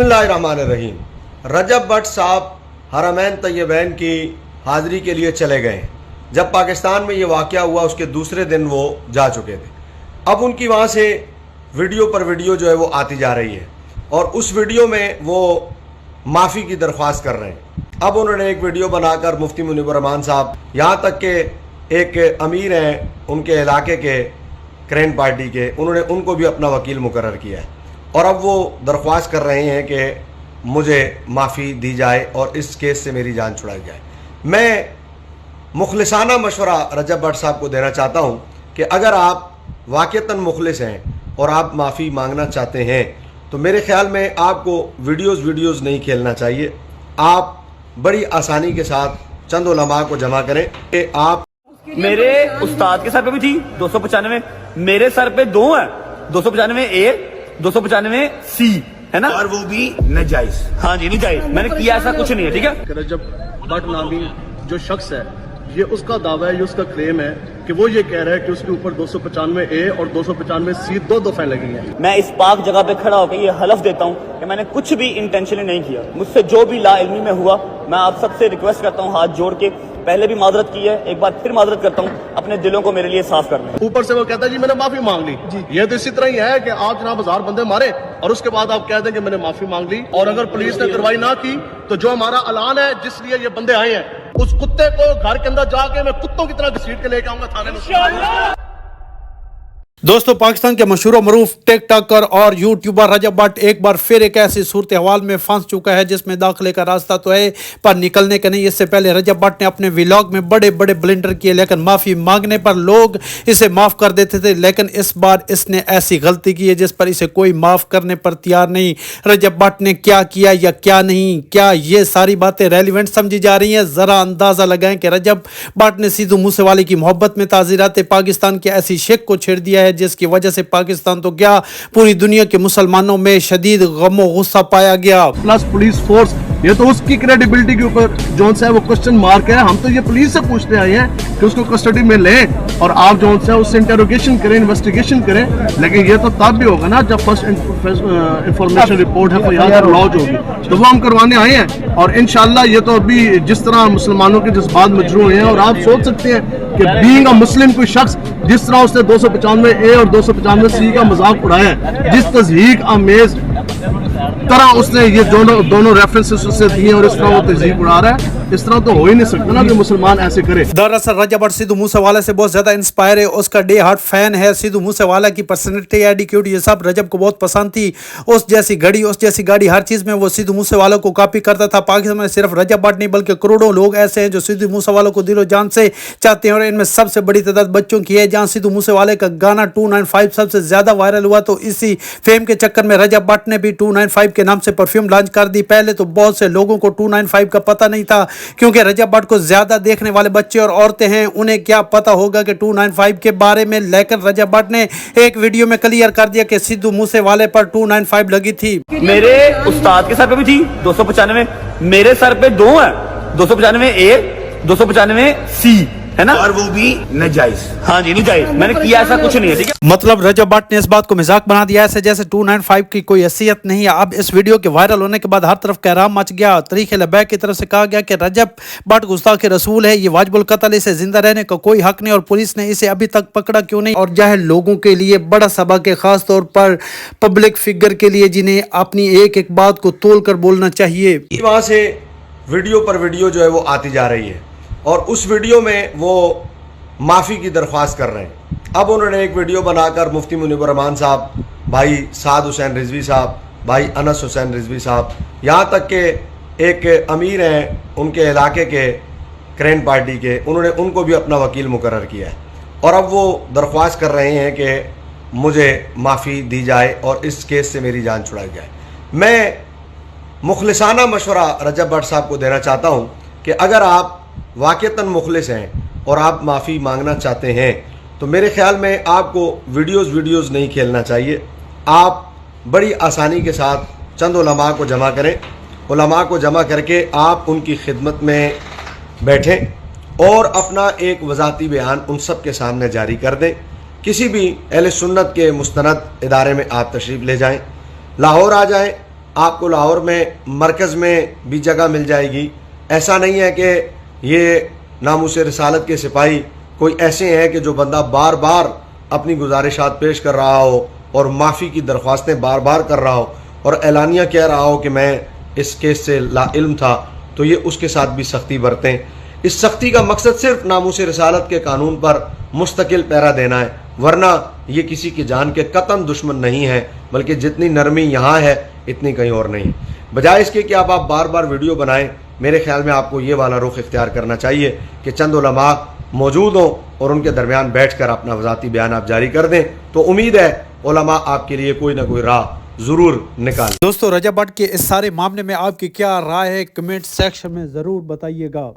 बिस्मिल्लाहिर्रहमानिर्रहीम। रजब भट्ट साहब हरमैन तैयबैन की हाज़िरी के लिए चले गए। जब पाकिस्तान में ये वाक़या हुआ उसके दूसरे दिन वो जा चुके थे। अब उनकी वहाँ से वीडियो पर वीडियो जो है वो आती जा रही है और उस वीडियो में वो माफ़ी की दरख्वास्त कर रहे हैं। अब उन्होंने एक वीडियो बनाकर मुफ्ती मुनीबुर रहमान साहब, यहाँ तक के एक अमीर हैं उनके इलाके के क्रेन पार्टी के, उन्होंने उनको भी अपना वकील मुकर्रर किया है और अब वो दरख्वास्त कर रहे हैं कि मुझे माफ़ी दी जाए और इस केस से मेरी जान छुड़ाई जाए। मैं मुखलिसाना मशवरा रजब भट्ट साहब को देना चाहता हूं कि अगर आप वाक़तन मुखलिस हैं और आप माफ़ी मांगना चाहते हैं तो मेरे ख्याल में आपको वीडियोज़ नहीं खेलना चाहिए। आप बड़ी आसानी के साथ चंद उलमा को जमा करें कि आप मेरे उस्ताद के सर पे भी थी 295, मेरे सर पे 2 है, 295 ए 295 सी, है ना, और वो भी नजायज। हाँ जी नजायज, मैंने किया ऐसा कुछ नहीं है। ठीक है, रजब भट्ट नामी जो शख्स है, ये उसका दावा है, ये उसका क्लेम है कि वो ये कह रहा है कि उसके ऊपर 295 ए और 295 सी दो दफे लगी हैं। मैं इस पाक जगह पे खड़ा होकर ये हलफ देता हूँ कि मैंने कुछ भी इंटेंशनली नहीं किया। मुझसे जो भी ला इल्मी में हुआ, मैं आप सबसे रिक्वेस्ट करता हूँ हाथ जोड़ के, पहले भी माजरत की है, एक बार फिर माजरत करता हूँ, अपने दिलों को मेरे लिए साफ कर लें। ऊपर से वो कहता है जी मैंने माफी मांग ली जी। ये तो इसी तरह ही है कि आप जनाब 1000 बंदे मारे और उसके बाद आप कह दें कि मैंने माफी मांग ली, और अगर पुलिस ने कार्रवाई ना की तो जो हमारा ऐलान है जिस लिए ये बंदे आए हैं, उस कुत्ते को घर के अंदर जाके मैं कुत्तों की तरह घसीट के लेके आऊंगा थाने में। दोस्तों, पाकिस्तान के मशहूर मरूफ टिक टॉकर और यूट्यूबर रजब भट्ट एक बार फिर एक ऐसी सूरत हाल में फंस चुका है जिसमें दाखिले का रास्ता तो है पर निकलने का नहीं। इससे पहले रजब भट्ट ने अपने व्लॉग में बड़े बड़े ब्लेंडर किए, लेकिन माफ़ी मांगने पर लोग इसे माफ़ कर देते थे, लेकिन इस बार इसने ऐसी गलती की है जिस पर इसे कोई माफ़ करने पर तैयार नहीं। रजब भट्ट ने क्या किया या क्या नहीं, क्या ये सारी बातें रेलिवेंट समझी जा रही हैं? ज़रा अंदाज़ा लगाएं कि रजब भट्ट ने सिद्धू मूसेवाले की मोहब्बत में ताज़ीरात पाकिस्तान के ऐसी शेख को छेड़ दिया है जिसकी वजह से पाकिस्तान तो क्या पूरी दुनिया के मुसलमानों में शदीद गम और गुस्सा पाया गया। प्लस पुलिस फोर्स, ये तो उसकी क्रेडिबिलिटी के ऊपर जोन सा है वो क्वेश्चन मार्क है। हम तो ये पुलिस से पूछते आए हैं कि उसको कस्टडी में लें और आप जोन सा उससे इंटेरोगेशन करें, इन्वेस्टिगेशन करें, लेकिन ये तो तब भी होगा ना जब फर्स्ट इंफॉर्मेशन रिपोर्ट है फरियाद लॉन्च होगी, तो वो हम करवाने आए हैं। और इंशाल्लाह ये तो अभी जिस तरह मुसलमानों के जज्बात मजरू हुए हैं, और आप सोच सकते हैं कि बीइंग अ मुस्लिम कोई शख्स जिस तरह उसने 295 ए और 295 सी का मजाक उड़ाया है, जिस तज़हीक आमेज तरह उसने ये दोनों रेफरेंसेस उससे दिए और इस तरह वो तज़हीक उड़ा रहा है, इस तरह तो हो ही नहीं सकता ना कि मुसलमान ऐसे करे। दरअसल रजब भट्ट सिद्धू मूसेवाला से बहुत ज्यादा इंस्पायर है, उसका डे हार्ट फैन है। सिद्धू मूसेवाला की पर्सनैलिटी, एटीट्यूड, ये सब रजब को बहुत पसंद थी। उस जैसी घड़ी, उस जैसी गाड़ी, हर चीज में वो सिद्धू मूसेवाला को कॉपी करता था। पाकिस्तान में सिर्फ रजब भट्ट नहीं बल्कि करोड़ों लोग ऐसे हैं जो सिद्धू मूसेवाला को दिलो जान से चाहते हैं, और इनमें सबसे बड़ी तादाद बच्चों की है। जहाँ सिद्धू मूसेवाले का गाना 295 सबसे ज्यादा वायरल हुआ, तो इसी फेम के चक्कर में रजब भट्ट ने भी 295 के नाम से परफ्यूम लॉन्च कर दी। पहले तो बहुत से लोगों को 295 का पता नहीं था, क्योंकि रजब भट्ट को ज्यादा देखने वाले बच्चे और औरतें हैं, उन्हें क्या पता होगा कि 295 के बारे में। लेकिन रजब भट्ट ने एक वीडियो में क्लियर कर दिया कि सिद्धू मूसेवाले पर 295 लगी थी। मेरे उस्ताद के सर पे भी थी 295, मेरे सर पे 2 है, 295 ए 295 सी, है ना, और वो भी नजायज। हाँ जी नजायज, मैंने किया ऐसा कुछ नहीं है। ठीक है, मतलब रजब भट्ट ने इस बात को मजाक बना दिया ऐसे जैसे 295 की कोई हैसियत नहीं है। अब इस वीडियो के वायरल होने के बाद हर तरफ कहराम मच गया। तरीक़े लबैक की तरफ से कहा गया कि रजब भट्ट गुस्ताख रसूल है, ये वाजिबुल कत्ल, इसे जिंदा रहने का कोई हक नहीं, और पुलिस ने इसे अभी तक पकड़ा क्यों नहीं। और जाहिल लोगों के लिए बड़ा सबक है, खास तौर पर पब्लिक फिगर के लिए, जिन्हें अपनी एक एक बात को तोल कर बोलना चाहिए। वहाँ से वीडियो पर वीडियो जो है वो आती जा रही है और उस वीडियो में वो माफ़ी की दरख्वास्त कर रहे हैं। अब उन्होंने एक वीडियो बनाकर मुफ्ती मुनीबुर रहमान साहब, भाई साद हुसैन रिजवी साहब, भाई अनस हुसैन रिजवी साहब, यहाँ तक के एक अमीर हैं उनके इलाके के क्रेन पार्टी के, उन्होंने उनको भी अपना वकील मुकर्रर किया है और अब वो दरख्वास्त कर रहे हैं कि मुझे माफ़ी दी जाए और इस केस से मेरी जान छुड़ाई जाए। मैं मुखलिसाना मशवरा रजब भट्ट साहब को देना चाहता हूँ कि अगर आप वाक़तन मुखलिस हैं और आप माफ़ी मांगना चाहते हैं तो मेरे ख्याल में आपको वीडियोज़ नहीं खेलना चाहिए। आप बड़ी आसानी के साथ चंद उलमा को जमा करें, उलमा को जमा करके आप उनकी खिदमत में बैठें और अपना एक वज़ाती बयान उन सब के सामने जारी कर दें। किसी भी अहले सुन्नत के मुस्तनद इदारे में आप तशरीफ़ ले जाएं, लाहौर आ जाएं, آپ کو لاہور میں مرکز میں بھی جگہ مل جائے گی. ایسا نہیں ہے کہ یہ ناموس رسالت کے سپاہی کوئی ایسے ہیں کہ جو بندہ بار بار اپنی گزارشات پیش کر رہا ہو اور معافی کی درخواستیں بار بار کر رہا ہو اور اعلانیہ کہہ رہا ہو کہ میں اس کیس سے لا علم تھا, تو یہ اس کے ساتھ بھی سختی برتیں. اس سختی کا مقصد صرف ناموس رسالت کے قانون پر مستقل پیرا دینا ہے, ورنہ یہ کسی کی جان کے قطعاً دشمن نہیں ہے, بلکہ جتنی نرمی یہاں ہے اتنی کہیں اور نہیں. بجائے اس کے کہ آپ بار بار ویڈیو بنائیں, میرے خیال میں آپ کو یہ والا رخ اختیار کرنا چاہیے کہ چند علماء موجود ہوں اور ان کے درمیان بیٹھ کر اپنا وذاتی بیان آپ جاری کر دیں, تو امید ہے علماء آپ کے لیے کوئی نہ کوئی راہ ضرور نکال. دوستو رجب بٹ کے اس سارے معاملے میں آپ کی کیا رائے ہے, کمنٹ سیکشن میں ضرور بتائیے گا.